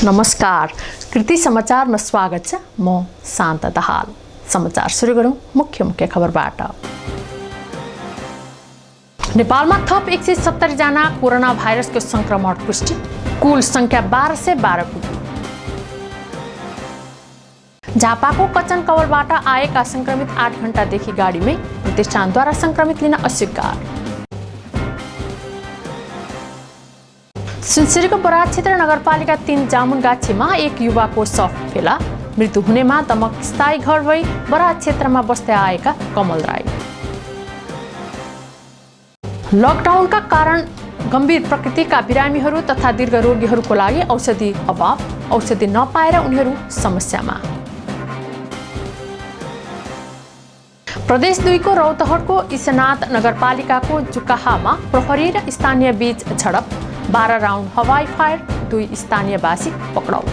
नमस्कार, कृति समाचारमा स्वागत छ। म शान्त दाहाल। समाचार सुरु गरौँ मुख्य खबरबाट। नेपालमा थप 170 जना कोरोना भाइरसको संक्रमण पुष्टि, कुल संख्या 1212 पुग्यो। झापाको कचन कवलबाट आएका संक्रमित 8 घण्टादेखि गाडीमै, प्रतिष्ठानद्वारा संक्रमित लिन अस्वीकार। सुनसरीको बराह क्षेत्र नगरपालिका 3 जामुनगाछीमा एक युवाको शव फेला, मृत्यु हुनेमा दमक स्थायी घर भई बराह क्षेत्रमा बस्दै आएका कमल राई। लकडाउनका कारण गम्भीर प्रकृतिका बिरामीहरू तथा दीर्घ रोगीहरूको लागि औषधि अभाव, औषधि नपाएर उनीहरू समस्यामा। प्रदेश 2 को रौतहटको ईशनाथ नगरपालिकाको जुकाहामा प्रहरी र स्थानीय बीच झडप, 12 राउन्ड हवाई फायर, 2 स्थानीयवासी पक्राउ।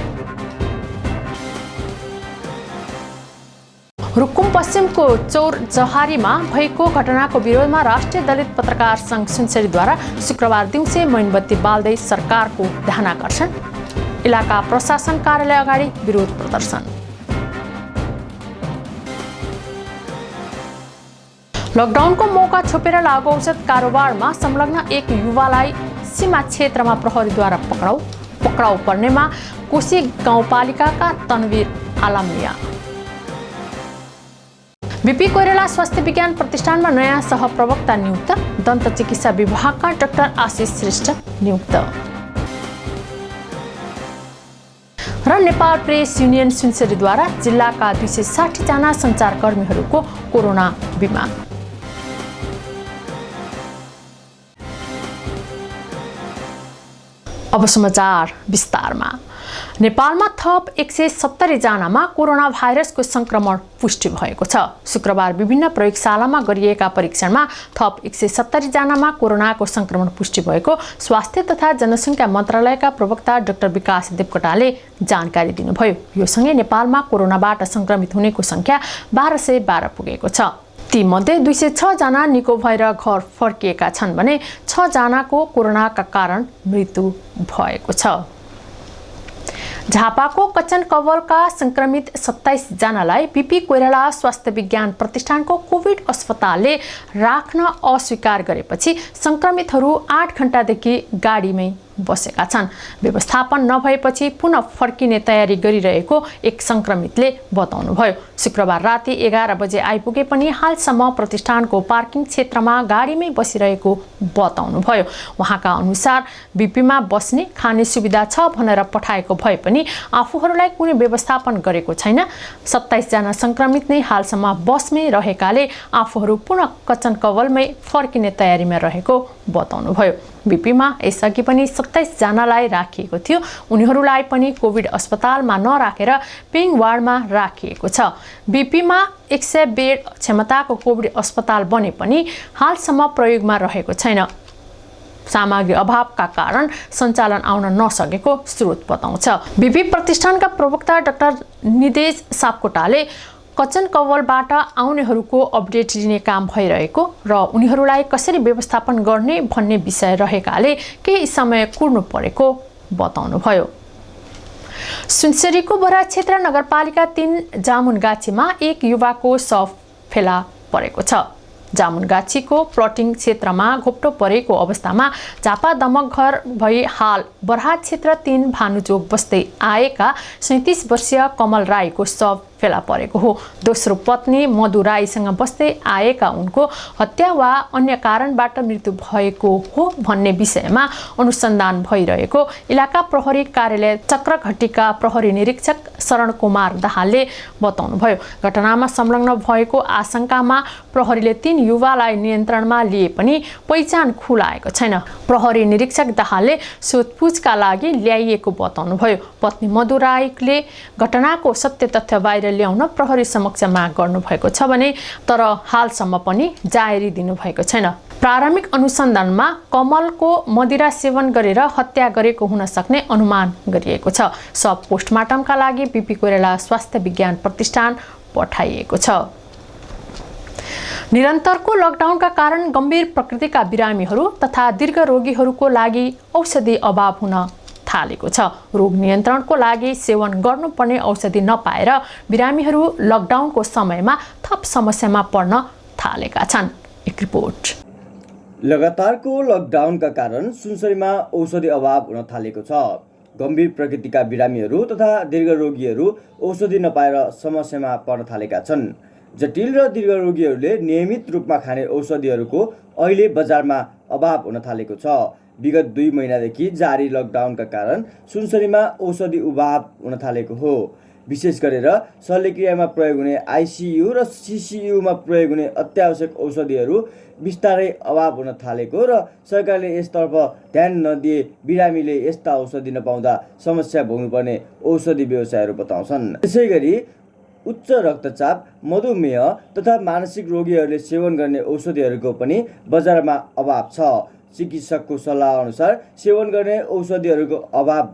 रुकुम पश्चिमको चौर जहारीमा भएको घटनाको विरोधमा राष्ट्रिय दलित पत्रकार संघ सुनसरीद्वारा शुक्रबार दिउँसो मोमबत्ती बाल्दै सरकारको ध्यानाकर्षण, इलाका प्रशासन कार्यालय अगाडि विरोध प्रदर्शन। लकडाउनको मौका छोपेर लागु औषध कारोबारमा संलग्न एक युवालाई सीमा क्षेत्रमा प्रहरीद्वारा पक्राउ पर्नेमा कोशी गाउँपालिकाका तनवीर आलमिया। बीपी कोइराला स्वास्थ्य विज्ञान प्रतिष्ठानमा नयाँ सहप्रवक्ता नियुक्त, दन्त चिकित्सा विभागका डाक्टर आशिष श्रेष्ठ नियुक्त। र नेपाल प्रेस युनियन सुनसरीद्वारा जिल्लाका 260 जना सञ्चारकर्मीहरूको कोरोना बिमा। अब समाचार विस्तारमा। नेपालमा थप 170 जनामा कोरोना भाइरसको संक्रमण पुष्टि भएको छ। शुक्रबार विभिन्न प्रयोगशालामा गरिएका परीक्षणमा थप 170 जनामा कोरोनाको संक्रमण पुष्टि भएको स्वास्थ्य तथा जनसङ्ख्या मन्त्रालयका प्रवक्ता डाक्टर विकास देवकोटाले जानकारी दिनुभयो। यो सँगै नेपालमा कोरोनाबाट संक्रमित हुनेको संख्या 1212 पुगेको छ। तीमध्ये 206 जना निको भएर घर फर्किएका छन् भने 6 जनाको कोरोनाका कारण मृत्यु भएको छ। झापाको कचन कवलका संक्रमित 27 जनालाई बीपी कोइराला स्वास्थ्य विज्ञान प्रतिष्ठानको कोभिड अस्पतालले राख्न अस्वीकार गरेपछि संक्रमितहरू 8 घण्टादेखि गाडीमै बसेका छन्। व्यवस्थापन नभएपछि पुनः फर्किने तयारी गरिरहेको एक संक्रमितले बताउनुभयो। शुक्रबार राति 11 बजे आइपुगे पनि हालसम्म प्रतिष्ठानको पार्किङ क्षेत्रमा गाडीमै बसिरहेको बताउनुभयो। उहाँका अनुसार बीपीमा बस्ने खाने सुविधा छ भनेर पठाएको भए पनि आफूहरूलाई कुनै व्यवस्थापन गरेको छैन। 27 जना संक्रमित नै हालसम्म बसमै रहेकाले आफूहरू पुनः कचन कवलमै फर्किने तयारीमा रहेको बताउनुभयो। बीपीमा यसअघि पनि 27 जनालाई राखिएको थियो। उनीहरूलाई पनि कोभिड अस्पतालमा नराखेर पेइङ वार्डमा राखिएको छ। बीपीमा 100 बेड क्षमताको कोभिड अस्पताल बने पनि हालसम्म प्रयोगमा रहेको छैन। सामग्री अभावका कारण सञ्चालन आउन नसकेको स्रोत बताउँछ। बीपी प्रतिष्ठानका प्रवक्ता डाक्टर निदेश सापकोटाले कचन कवलबाट आउनेहरूको अपडेट दिने काम भइरहेको र उनीहरूलाई कसरी व्यवस्थापन गर्ने भन्ने विषय रहेकाले केही समय कुर्नु परेको बताउनुभयो। सुनसरीको बराह क्षेत्र नगरपालिका 3 जामुनगाछीमा एक युवाको शव फेला परेको छ। जामुनगाछीको प्लटिङ क्षेत्रमा घोप्टो परेको अवस्थामा झापा दमक घर भई हाल बराह क्षेत्र 3 भानुचोक बस्दै आएका 37 वर्षीय कमल राईको शव फेला परेको हो। दोस्रो पत्नी मधु राईसँग बस्दै आएका उनको हत्या वा अन्य कारणबाट मृत्यु भएको हो भन्ने विषयमा अनुसन्धान भइरहेको इलाका प्रहरी कार्यालय चक्रघट्टीका प्रहरी निरीक्षक शरण कुमार दाहालले बताउनुभयो। घटनामा संलग्न भएको आशंकामा प्रहरीले 3 युवालाई नियन्त्रणमा लिए पनि पहिचान खुलाएको छैन। प्रहरी निरीक्षक दाहालले सोधपुछका लागि ल्याइएको बताउनुभयो। पत्नी मधु राईले घटनाको सत्य तथ्य बाहिर ल्याउन प्रहरी समक्ष माग गर्नुभएको छ भने तर हालसम्म पनि जाहेरी दिनुभएको छैन। प्रारम्भिक अनुसन्धानमा कमलको मदिरा सेवन गरेर हत्या गरेको हुन सक्ने अनुमान गरिएको छ। सब पोस्टमार्टमका लागि बीपी कोइराला स्वास्थ्य विज्ञान प्रतिष्ठान पठाइएको छ। निरन्तरको लकडाउनका कारण गम्भीर प्रकृतिका बिरामीहरू तथा दीर्घ रोगीहरूको लागि औषधि अभाव हुन थालेको छ। रोग नियन्त्रणको लागि सेवन गर्नुपर्ने औषधि नपाएर बिरामीहरू लकडाउनको समयमा थप समस्यामा पर्न थालेका छन्। एक रिपोर्ट। लगातारको लकडाउनका कारण सुनसरीमा औषधि अभाव हुन थालेको छ। गम्भीर प्रकृतिका बिरामीहरू तथा दीर्घ रोगीहरू औषधि नपाएर समस्यामा पर्न थालेका छन्। जटिल र दीर्घ रोगीहरूले नियमित रूपमा खाने औषधिहरूको अहिले बजारमा अभाव हुन थालेको छ। विगत 2 महिनादेखि जारी लकडाउनका कारण सुनसरीमा औषधि अभाव हुन थालेको हो। विशेष गरेर शल्यक्रियामा प्रयोग हुने आइसियु र सिसियुमा प्रयोग हुने अत्यावश्यक औषधिहरू बिस्तारै अभाव हुन थालेको र सरकारले यसतर्फ ध्यान नदिए बिरामीले यस्ता औषधि नपाउँदा समस्या भोग्नुपर्ने औषधि व्यवसायहरू बताउँछन्। त्यसैगरी उच्च रक्तचाप, मधुमेह तथा मानसिक रोगीहरूले सेवन गर्ने औषधिहरूको पनि बजारमा अभाव छ। चिकित्सकको सल्लाह अनुसार सेवन गर्ने औषधिहरूको अभाव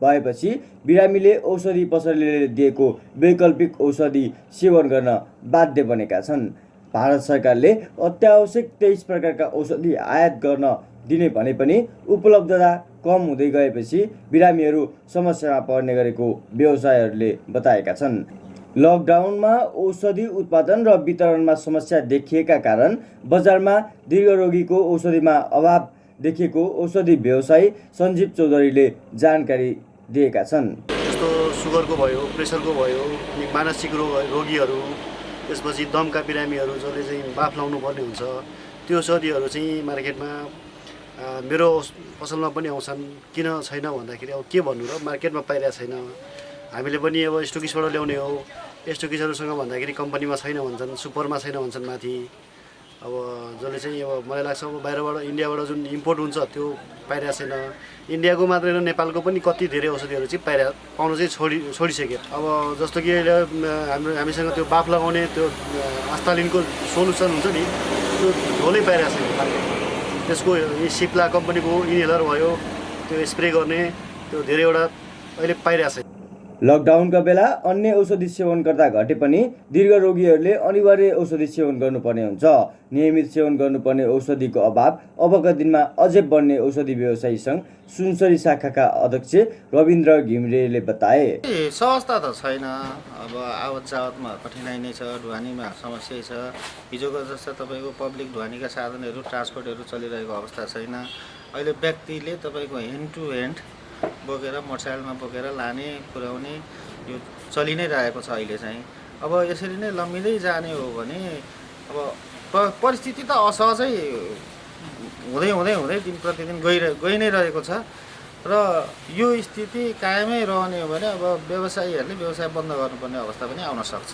भएपछि बिरामीले औषधि पसलले दिएको वैकल्पिक औषधि सेवन गर्न बाध्य बनेका छन्। भारत सरकारले अत्यावश्यक 23 प्रकारका औषधि आयात गर्न दिने भने पनि उपलब्धता कम हुँदै गएपछि बिरामीहरू समस्यामा पर्ने गरेको व्यवसायहरूले बताएका छन्। लकडाउनमा औषधि उत्पादन र वितरणमा समस्या देखिएका कारण बजारमा दीर्घ रोगीको औषधिमा अभाव देखिएको औषधि व्यवसायी सञ्जीव चौधरीले जानकारी दिएका छन्। जस्तो सुगरको भयो, प्रेसरको भयो, मानसिक रोगीहरू, त्यसपछि दमका बिरामीहरू जसले चाहिँ बाफ लाउनु पर्ने हुन्छ, त्यो औषधिहरू चाहिँ मार्केटमा मेरो पसलमा पनि आउँछन्। किन छैन भन्दाखेरि अब के भन्नु र, मार्केटमा पाइरहेको छैन। हामीले पनि अब स्टोकिसबाट ल्याउने हो, स्टोकिसहरूसँग भन्दाखेरि कम्पनीमा छैन भन्छन्, सुपरमा छैन भन्छन् माथि। अब जसले चाहिँ अब मलाई लाग्छ अब बाहिरबाट इन्डियाबाट जुन इम्पोर्ट हुन्छ त्यो पाइरहेको छैन। इन्डियाको मात्रै र नेपालको पनि कति धेरै औषधिहरू चाहिँ पाउन चाहिँ छोडिसक्यो। अब जस्तो कि हामीसँग त्यो बाफ लगाउने त्यो आस्तालिनको सोलुसन हुन्छ नि, त्यो झोलै पाइरहेको छैन। त्यसको सिप्ला कम्पनीको इनहेलर भयो, त्यो स्प्रे गर्ने, त्यो धेरैवटा अहिले पाइरहेको छैन। लकडाउनका बेला अन्य औषधि सेवन गर्दा घटे पनि दीर्घ रोगीहरूले अनिवार्य औषधि सेवन गर्नुपर्ने हुन्छ। नियमित सेवन गर्नुपर्ने औषधिको अभाव अबका दिनमा अझै बढ्ने औषधि व्यवसायी सङ्घ सुनसरी शाखाका अध्यक्ष रविन्द्र घिमिरेले बताए। सहजता त छैन। अब आवत जावतमा कठिनाइ नै छ, ढुवानीमा समस्या छ। हिजोको जस्तो तपाईँको पब्लिक ढुवानीका साधनहरू, ट्रान्सपोर्टहरू चलिरहेको अवस्था छैन। अहिले व्यक्तिले तपाईँको ह्यान्ड टु ह्यान्ड बोकेर मोटरसाइकलमा बोकेर लाने पुर्याउने यो चलि नै रहेको छ अहिले चाहिँ। अब यसरी नै लम्बिँदै जाने हो भने अब परिस्थिति त असहजै हुँदै हुँदै हुँदै दिन प्रतिदिन गइ नै रहेको छ र यो स्थिति कायमै रहने हो भने अब व्यवसायीहरूले व्यवसाय बन्द गर्नुपर्ने अवस्था पनि आउन सक्छ।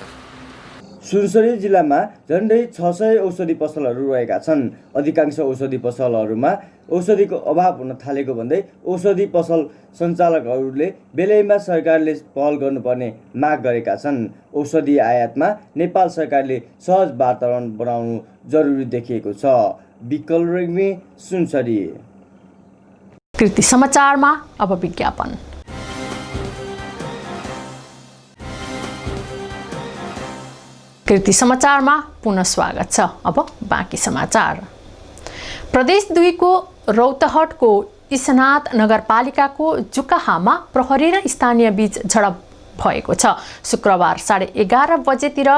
सुनसरी जिल्लामा झन्डै 600 औषधि पसलहरू रहेका छन्। अधिकांश औषधि पसलहरूमा औषधिको अभाव हुन थालेको भन्दै औषधि पसल सञ्चालकहरूले बेलैमा सरकारले पहल गर्नुपर्ने माग गरेका छन्। औषधि आयातमा नेपाल सरकारले सहज वातावरण बनाउनु जरुरी देखिएको छ। विकल रेग्मी, सुनसरी। कृति समाचारमा अब विज्ञापन। कृति समाचारमा पुनः स्वागत छ। अब बाँकी समाचार। प्रदेश 2 को रौतहटको इसनाथ नगरपालिकाको जुकाहामा प्रहरी र स्थानीय बीच झडप भएको छ। शुक्रबार 11:30 बजेतिर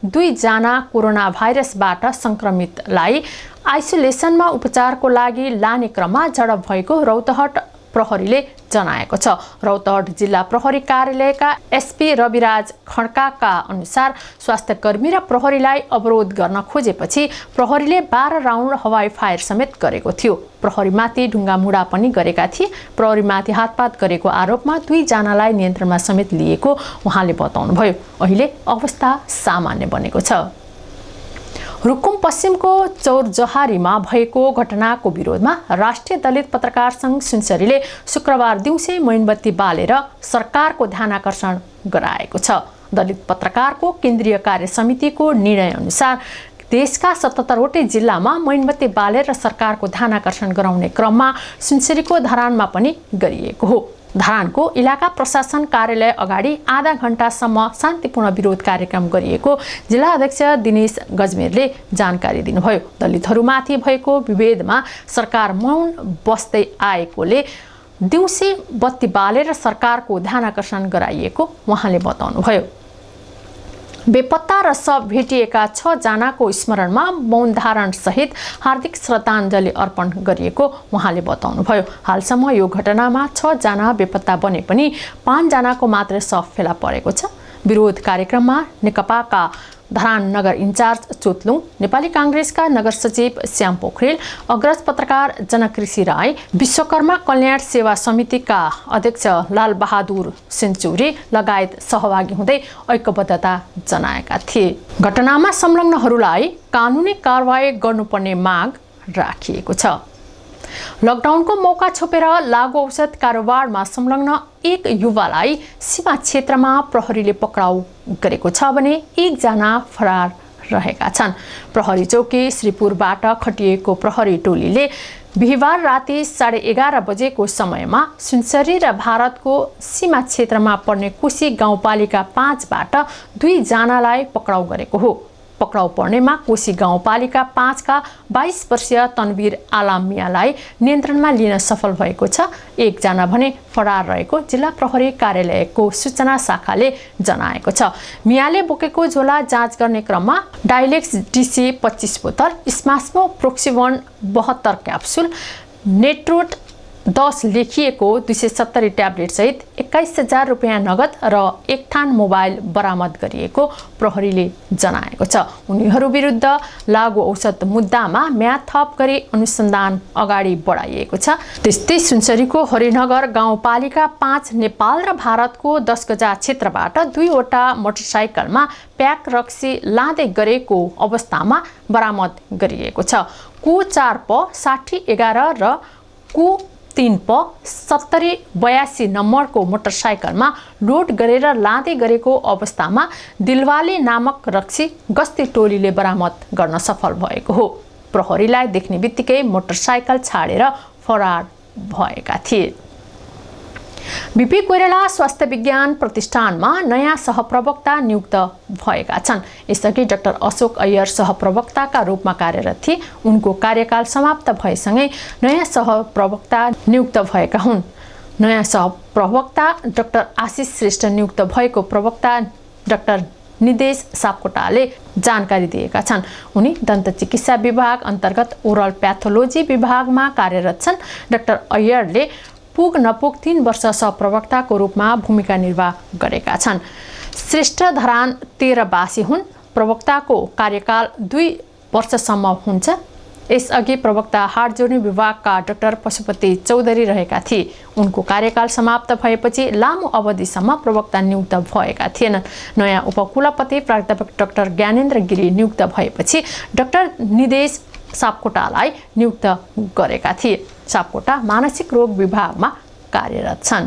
2 जना कोरोना भाइरसबाट संक्रमितलाई आइसोलेसनमा उपचारको लागि लाने क्रममा झडप भएको रौतहट प्रहरीले जनाएको छ। रौतहट जिल्ला प्रहरी कार्यालयका एसपी रविराज खड्काका अनुसार स्वास्थ्यकर्मी र प्रहरीलाई अवरोध गर्न खोजेपछि प्रहरीले 12 राउन्ड हवाई फायर समेत गरेको थियो। प्रहरीमाथि ढुङ्गामुढा पनि गरेका थिए। प्रहरीमाथि हातपात गरेको आरोपमा 2 जनालाई नियन्त्रणमा समेत लिएको उहाँले बताउनुभयो। अहिले अवस्था सामान्य बनेको छ। रुकुम पश्चिमको चौरजहारीमा भएको घटनाको विरोधमा राष्ट्रिय दलित पत्रकार सङ्घ सुनसरीले शुक्रबार दिउँसै मोमबत्ती बालेर सरकारको ध्यानाकर्षण गराएको छ। दलित पत्रकारको केन्द्रीय कार्य समितिको निर्णय अनुसार देशका 77वटै जिल्लामा मोमबत्ती बालेर सरकारको ध्यानाकर्षण गराउने क्रममा सुनसरीको धरानमा पनि गरिएको हो। धरानको इलाका प्रशासन कार्यालय अगाडि आधा घण्टासम्म शान्तिपूर्ण विरोध कार्यक्रम गरिएको जिल्ला अध्यक्ष दिनेश गजमेरले जानकारी दिनुभयो। दलितहरूमाथि भएको विभेदमा सरकार मौन बस्दै आएकोले दिउँसे बत्ती बालेर सरकारको ध्यानाकर्षण गराइएको उहाँले बताउनुभयो। बेपत्ता र शव भेटिएका 6 जनाको स्मरणमा मौन धारण सहित हार्दिक श्रद्धाञ्जली अर्पण गरिएको उहाँले बताउनुभयो। हालसम्म यो घटनामा 6 जना बेपत्ता बने पनि 5 जनाको मात्र शव फेला परेको छ। विरोध कार्यक्रममा नेकपाका धरान नगर इन्चार्ज चोतलुङ, नेपाली कांग्रेसका नगर सचिव श्याम पोखरेल, अग्रज पत्रकार जनकृषि राई, विश्वकर्मा कल्याण सेवा समितिका अध्यक्ष लालबहादुर सेन्चुरी लगायत सहभागी हुँदै ऐक्यबद्धता जनाएका थिए। घटनामा संलग्नहरूलाई कानुनी कारबाही गर्नुपर्ने माग राखिएको छ। लकडाउनको मौका छोपेर लागु औषध कारोबारमा संलग्न एक युवालाई सीमा क्षेत्रमा प्रहरीले पक्राउ गरेको छ भने 1 जना फरार रहेका छन्। प्रहरी चौकी श्रीपुरबाट खटिएको प्रहरी टोलीले बिहिबार राति 11:30 बजेको समयमा सुनसरी र भारतको सीमा क्षेत्रमा पर्ने कुशी गाउँपालिका 5 बाट 2 जनालाई पक्राउ गरेको हो। पक्राउ पर्नेमा कोशी गाउँपालिका 5 का 22 वर्षीय तनवीर आलाम मियालाई नियन्त्रणमा लिन सफल भएको छ। 1 जना भने फरार रहेको जिल्ला प्रहरी कार्यालयको सूचना शाखाले जनाएको छ। मियाले बोकेको झोला जाँच गर्ने क्रममा डाइलेक्स DC 25 बोतल, स्मास्मो प्रोक्सिवन 72 क्याप्सुल, नेट्रोट 10 लेखिएको 270 ट्याब्लेट सहित 21,000 रुपियाँ नगद र 1 ठान मोबाइल बरामद गरिएको प्रहरीले जनाएको छ। उनीहरू विरुद्ध लागु औषध मुद्दामा म्याद थप गरी अनुसन्धान अगाडि बढाइएको छ। त्यस्तै सुनसरीको हरिनगर गाउँपालिका 5 नेपाल र भारतको 10 गजा क्षेत्रबाट 2 वटा मोटरसाइकलमा प्याक रक्सी लाँदै गरेको अवस्थामा बरामद गरिएको छ। कु 4 प 6011 र कु 3 प 7082 नम्बरको मोटरसाइकलमा लोड गरेर लाँदै गरेको अवस्थामा दिलवाले नामक रक्सी गस्ती टोलीले बरामद गर्न सफल भएको हो। प्रहरीलाई देख्ने बित्तिकै मोटरसाइकल छाडेर फरार भएका थिए। बीपी कोइराला स्वास्थ्य विज्ञान प्रतिष्ठानमा नयाँ सहप्रवक्ता नियुक्त भएका छन्। यसअघि डाक्टर अशोक अय्यर सहप्रवक्ताका रूपमा कार्यरत थिए। उनको कार्यकाल समाप्त भएसँगै नयाँ सहप्रवक्ता नियुक्त भएका हुन्। नयाँ सहप्रवक्ता डाक्टर आशिष श्रेष्ठ नियुक्त भएको प्रवक्ता डाक्टर निदेश सापकोटाले जानकारी दिएका छन्। उनी दन्त चिकित्सा विभाग अन्तर्गत ओरल प्याथोलोजी विभागमा कार्यरत छन्। डाक्टर अय्यरले पुग नपुग 3 वर्ष सहप्रवक्ताको रूपमा भूमिका निर्वाह गरेका छन्। श्रेष्ठ धरान 13 वासी हुन्। प्रवक्ताको कार्यकाल 2 वर्षसम्म हुन्छ। यसअघि प्रवक्ता हात जोड्ने विभागका डाक्टर पशुपति चौधरी रहेका थिए। उनको कार्यकाल समाप्त भएपछि लामो अवधिसम्म प्रवक्ता नियुक्त भएका थिएनन्। नयाँ उपकुलपति प्राध्यापक डाक्टर ज्ञानेन्द्र गिरी नियुक्त भएपछि डाक्टर निदेश सापकोटालाई नियुक्त गरेका थिए। सापकोटा मानसिक रोग विभागमा कार्यरत छन्।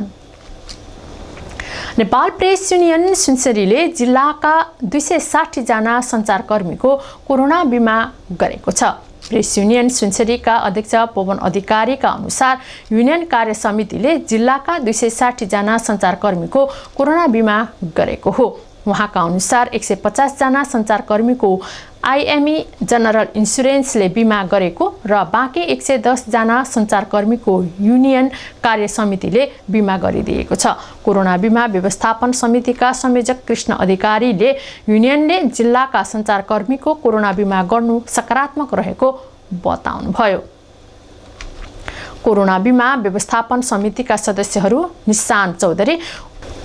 नेपाल प्रेस युनियन सुनसरीले जिल्लाका 260 जना सञ्चारकर्मीको कोरोना बिमा गरेको छ। प्रेस युनियन सुनसरीका अध्यक्ष पवन अधिकारीका अनुसार युनियन कार्य समितिले जिल्लाका 260 जना सञ्चारकर्मीको कोरोना बिमा गरेको हो। उहाँका अनुसार 150 जना सञ्चारकर्मीको IME जनरल इन्सुरेन्सले बिमा गरेको र बाँकी 110 जना सञ्चारकर्मीको युनियन कार्य समितिले बिमा गरिदिएको छ। कोरोना बिमा व्यवस्थापन समितिका संयोजक कृष्ण अधिकारीले युनियनले जिल्लाका सञ्चारकर्मीको कोरोना बिमा गर्नु सकारात्मक रहेको बताउनुभयो। कोरोना बिमा व्यवस्थापन समितिका सदस्यहरू निशान चौधरी,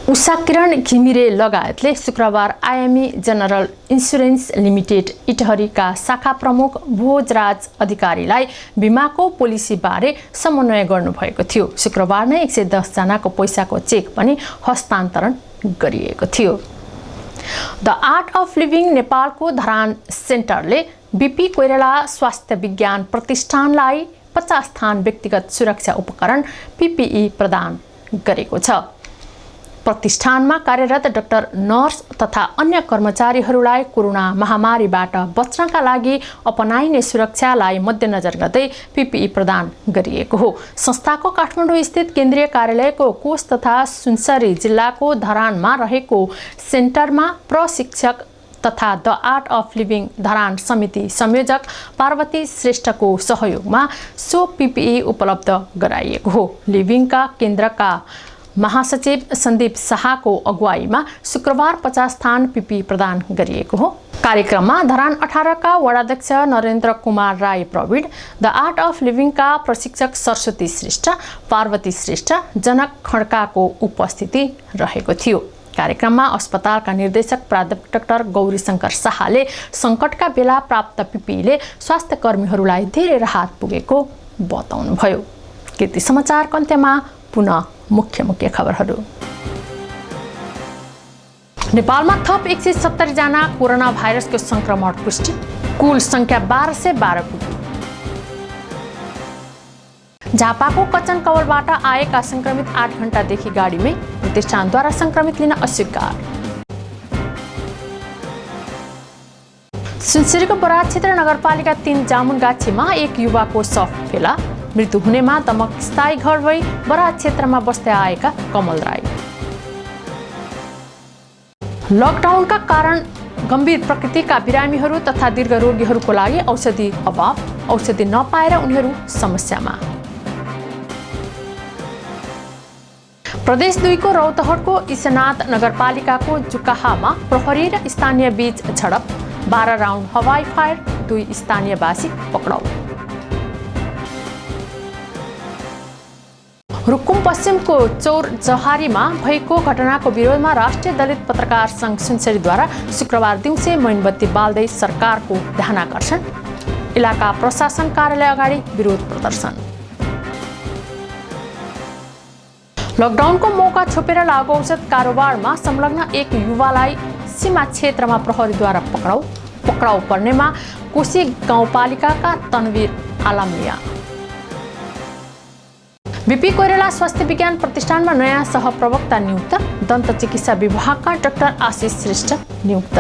उषा किरण घिमिरे लगायतले शुक्रबार IME जनरल इन्सुरेन्स लिमिटेड इटहरीका शाखा प्रमुख भोजराज अधिकारीलाई बिमाको पोलिसीबारे समन्वय गर्नुभएको थियो। शुक्रबार नै 110 जनाको पैसाको चेक पनि हस्तान्तरण गरिएको थियो। द आर्ट अफ लिभिङ नेपालको धरान सेन्टरले बीपी कोइराला स्वास्थ्य विज्ञान प्रतिष्ठानलाई 50 स्थान व्यक्तिगत सुरक्षा उपकरण PPE प्रदान गरेको छ। प्रतिष्ठानमा कार्यरत डाक्टर, नर्स तथा अन्य कर्मचारीहरूलाई कोरोना महामारीबाट बच्नका लागि अपनाइने सुरक्षालाई मध्यनजर गर्दै PPE प्रदान गरिएको हो। संस्थाको काठमाडौँ स्थित केन्द्रीय कार्यालयको कोष तथा सुनसरी जिल्लाको धरानमा रहेको सेन्टरमा प्रशिक्षक तथा the art of living Dharan समिति संयोजक पार्वती श्रेष्ठको सहयोगमा सो पिपिई उपलब्ध गराइएको हो। लिभिङका केन्द्रका महासचिव सन्दीप शाहको अगुवाईमा शुक्रबार 50 थान पिपी प्रदान गरिएको हो। कार्यक्रममा धरान 18 का वडाध्यक्ष Narendra Kumar Rai Praveen, the art of लिभिङका प्रशिक्षक सरस्वती श्रेष्ठ, पार्वती श्रेष्ठ, जनक खड्काको उपस्थिति रहेको थियो। कार्यक्रममा अस्पतालका निर्देशक प्राध्यापक डाक्टर गौरीशंकर शाहले सङ्कटका बेला प्राप्त पिपीले स्वास्थ्य कर्मीहरूलाई धेरै राहत पुगेको बताउनुभयो। कीर्ति समाचारको अन्त्यमा पुनः मुख्य खबरहरू। नेपालमा थप 170 जना कोरोना भाइरसको संक्रमण पुष्टि, कुल संख्या 1212 पुग्यो। झापाको कचन कवलबाट आएका संक्रमित 8 घण्टादेखि गाडीमै, प्रतिष्ठानद्वारा संक्रमित लिन अस्वीकार। सुनसरीको बराज क्षेत्र नगरपालिका 3 जामुनगाछीमा एक युवाको शव फेला, मृत्यु हुनेमा दमक स्थायी घर भई बराज क्षेत्रमा बस्दै आएका कमल राई। लकडाउनका कारण गम्भीर प्रकृतिका बिरामीहरू तथा दीर्घ रोगीहरूको लागि औषधि अभाव, औषधि नपाएर उनीहरू समस्यामा। प्रदेश 2 को रौतहटको ईशनाथ नगरपालिकाको जुकाहामा प्रहरी र स्थानीय बीच झडप, 12 राउन्ड हवाई फायर, 2 स्थानीयवासी पक्राउ। रुकुम पश्चिमको चौर जहारीमा भएको घटनाको विरोधमा राष्ट्रिय दलित पत्रकार संघ सुनसरीद्वारा शुक्रबार दिउँसै मोमबत्ती बाल्दै सरकारको ध्यानाकर्षण, इलाका प्रशासन कार्यालय अगाडि विरोध प्रदर्शन। लकडाउनको मौका छोपेर लागु औषध कारोबारमा संलग्न एक युवालाई सीमा क्षेत्रमा प्रहरीद्वारा पक्राउ पर्नेमा कोशी गाउँपालिकाका तनवीर आलमिया। बीपी कोइराला स्वास्थ्य विज्ञान प्रतिष्ठानमा नयाँ सहप्रवक्ता नियुक्त, दन्त चिकित्सा विभागका डाक्टर आशिष श्रेष्ठ नियुक्त।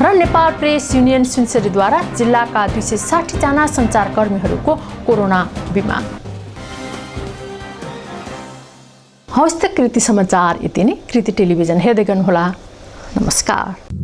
र नेपाल प्रेस युनियन सुनसरीद्वारा जिल्लाका 260 जना सञ्चारकर्मीहरूको कोरोना बिमा। हवस् त कृति समाचार यति नै। कृति टेलिभिजन हेर्दै गर्नुहोला। नमस्कार।